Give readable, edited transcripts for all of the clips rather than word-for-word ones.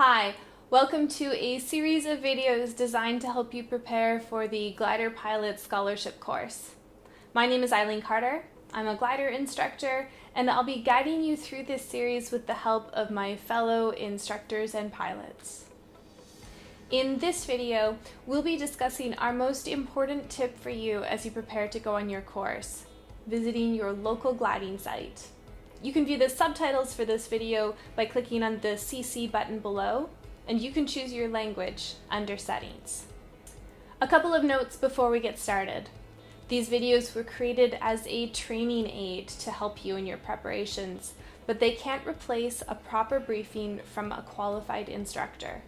Hi, welcome to a series of videos designed to help you prepare for the Glider Pilot Scholarship course. My name is Eileen Carter. I'm a glider instructor, and I'll be guiding you through this series with the help of my fellow instructors and pilots. In this video, we'll be discussing our most important tip for you as you prepare to go on your course, visiting your local gliding site. You can view the subtitles for this video by clicking on the CC button below, and you can choose your language under Settings. A couple of notes before we get started. These videos were created as a training aid to help you in your preparations, but they can't replace a proper briefing from a qualified instructor.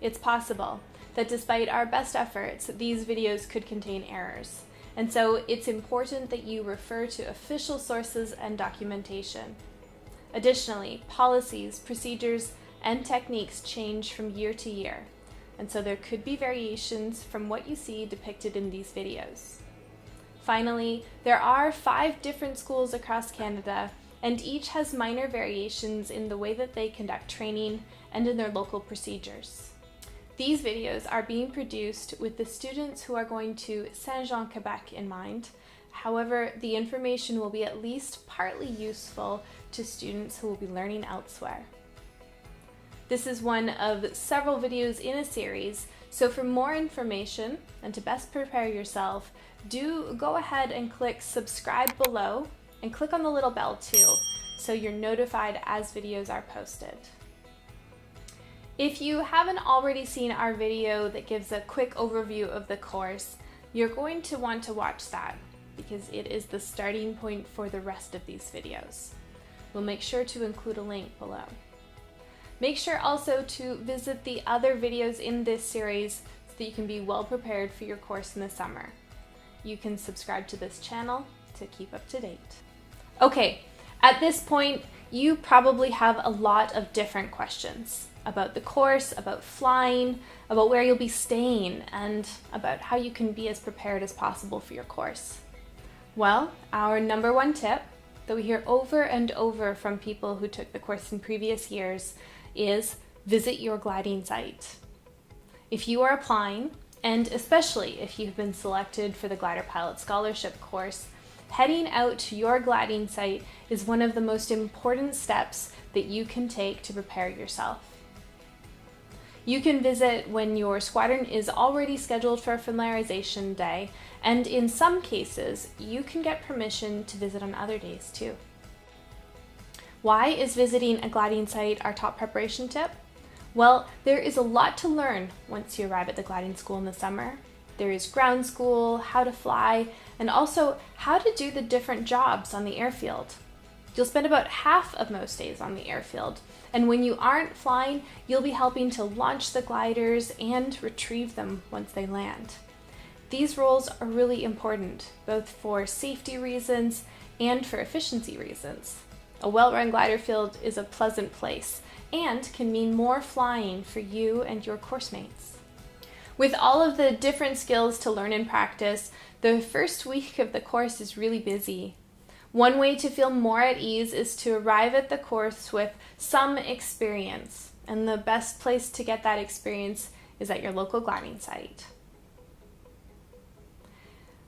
It's possible that despite our best efforts, these videos could contain errors. And so it's important that you refer to official sources and documentation. Additionally, policies, procedures, and techniques change from year to year, and so there could be variations from what you see depicted in these videos. Finally, there are 5 different schools across Canada, and each has minor variations in the way that they conduct training and in their local procedures. These videos are being produced with the students who are going to Saint-Jean, Quebec in mind. However, the information will be at least partly useful to students who will be learning elsewhere. This is one of several videos in a series, so for more information and to best prepare yourself, do go ahead and click subscribe below and click on the little bell too, so you're notified as videos are posted. If you haven't already seen our video that gives a quick overview of the course, you're going to want to watch that because it is the starting point for the rest of these videos. We'll make sure to include a link below. Make sure also to visit the other videos in this series so that you can be well prepared for your course in the summer. You can subscribe to this channel to keep up to date. Okay, at this point, you probably have a lot of different questions about the course, about flying, about where you'll be staying, and about how you can be as prepared as possible for your course. Well, our number one tip that we hear over and over from people who took the course in previous years is visit your gliding site. If you are applying, and especially if you've been selected for the Glider Pilot Scholarship course, heading out to your gliding site is one of the most important steps that you can take to prepare yourself. You can visit when your squadron is already scheduled for a familiarization day, and in some cases, you can get permission to visit on other days too. Why is visiting a gliding site our top preparation tip? Well, there is a lot to learn once you arrive at the gliding school in the summer. There is ground school, how to fly, and also how to do the different jobs on the airfield. You'll spend about half of most days on the airfield, and when you aren't flying, you'll be helping to launch the gliders and retrieve them once they land. These roles are really important, both for safety reasons and for efficiency reasons. A well-run glider field is a pleasant place and can mean more flying for you and your course mates. With all of the different skills to learn and practice, the first week of the course is really busy. One way to feel more at ease is to arrive at the course with some experience, and the best place to get that experience is at your local gliding site.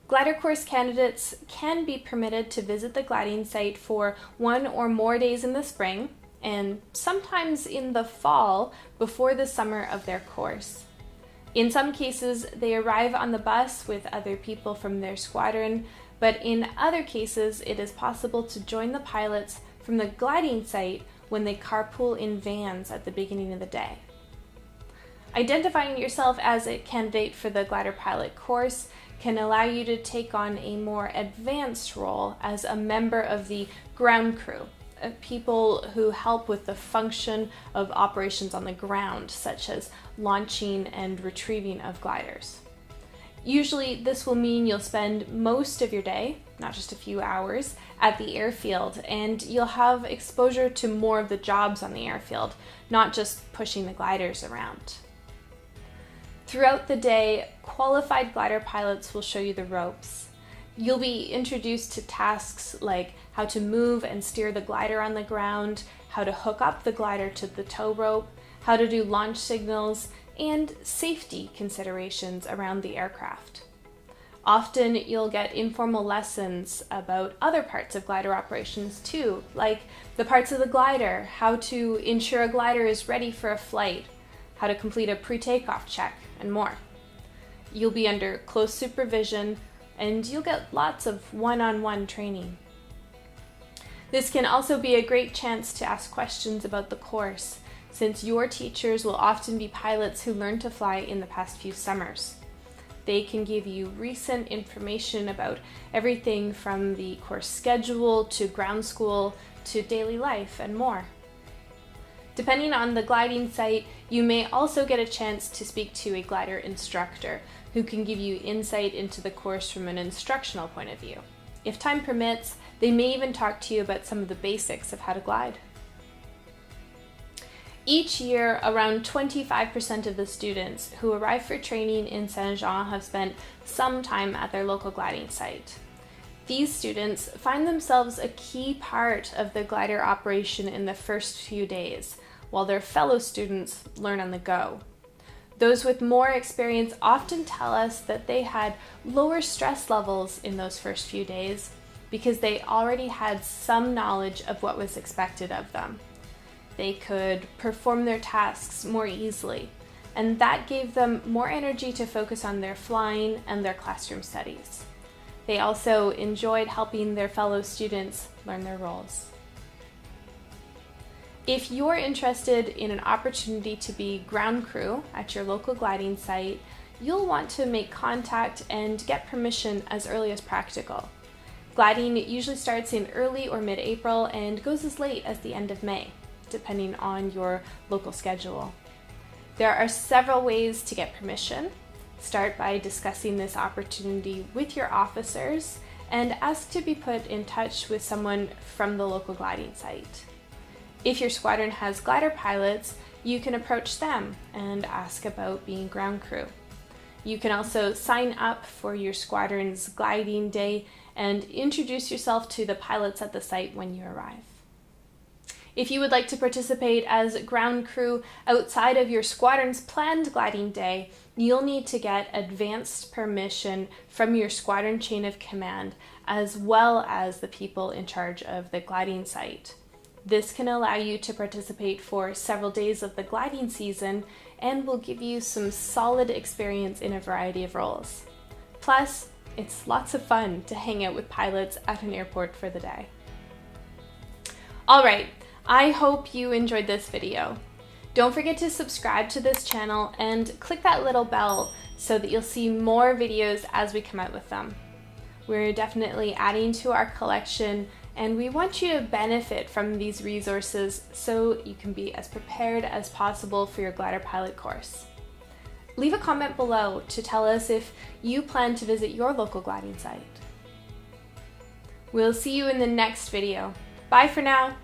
Glider course candidates can be permitted to visit the gliding site for 1 or more days in the spring, and sometimes in the fall before the summer of their course. In some cases, they arrive on the bus with other people from their squadron, but in other cases, it is possible to join the pilots from the gliding site when they carpool in vans at the beginning of the day. Identifying yourself as a candidate for the Glider Pilot course can allow you to take on a more advanced role as a member of the ground crew, people who help with the function of operations on the ground, such as launching and retrieving of gliders. Usually, this will mean you'll spend most of your day, not just a few hours, at the airfield, and you'll have exposure to more of the jobs on the airfield, not just pushing the gliders around. Throughout the day, qualified glider pilots will show you the ropes. You'll be introduced to tasks like how to move and steer the glider on the ground, how to hook up the glider to the tow rope, how to do launch signals, and safety considerations around the aircraft. Often you'll get informal lessons about other parts of glider operations too, like the parts of the glider, how to ensure a glider is ready for a flight, how to complete a pre-takeoff check, and more. You'll be under close supervision, and you'll get lots of one-on-one training. This can also be a great chance to ask questions about the course, since your teachers will often be pilots who learned to fly in the past few summers. They can give you recent information about everything from the course schedule to ground school to daily life and more. Depending on the gliding site, you may also get a chance to speak to a glider instructor who can give you insight into the course from an instructional point of view. If time permits, they may even talk to you about some of the basics of how to glide. Each year, around 25% of the students who arrive for training in Saint-Jean have spent some time at their local gliding site. These students find themselves a key part of the glider operation in the first few days, while their fellow students learn on the go. Those with more experience often tell us that they had lower stress levels in those first few days because they already had some knowledge of what was expected of them. They could perform their tasks more easily, and that gave them more energy to focus on their flying and their classroom studies. They also enjoyed helping their fellow students learn their roles. If you're interested in an opportunity to be ground crew at your local gliding site, you'll want to make contact and get permission as early as practical. Gliding usually starts in early or mid-April and goes as late as the end of May, depending on your local schedule. There are several ways to get permission. Start by discussing this opportunity with your officers and ask to be put in touch with someone from the local gliding site. If your squadron has glider pilots, you can approach them and ask about being ground crew. You can also sign up for your squadron's gliding day and introduce yourself to the pilots at the site when you arrive. If you would like to participate as ground crew outside of your squadron's planned gliding day, you'll need to get advanced permission from your squadron chain of command, as well as the people in charge of the gliding site. This can allow you to participate for several days of the gliding season and will give you some solid experience in a variety of roles. Plus, it's lots of fun to hang out with pilots at an airport for the day. All right. I hope you enjoyed this video. Don't forget to subscribe to this channel and click that little bell so that you'll see more videos as we come out with them. We're definitely adding to our collection, and we want you to benefit from these resources so you can be as prepared as possible for your glider pilot course. Leave a comment below to tell us if you plan to visit your local gliding site. We'll see you in the next video. Bye for now.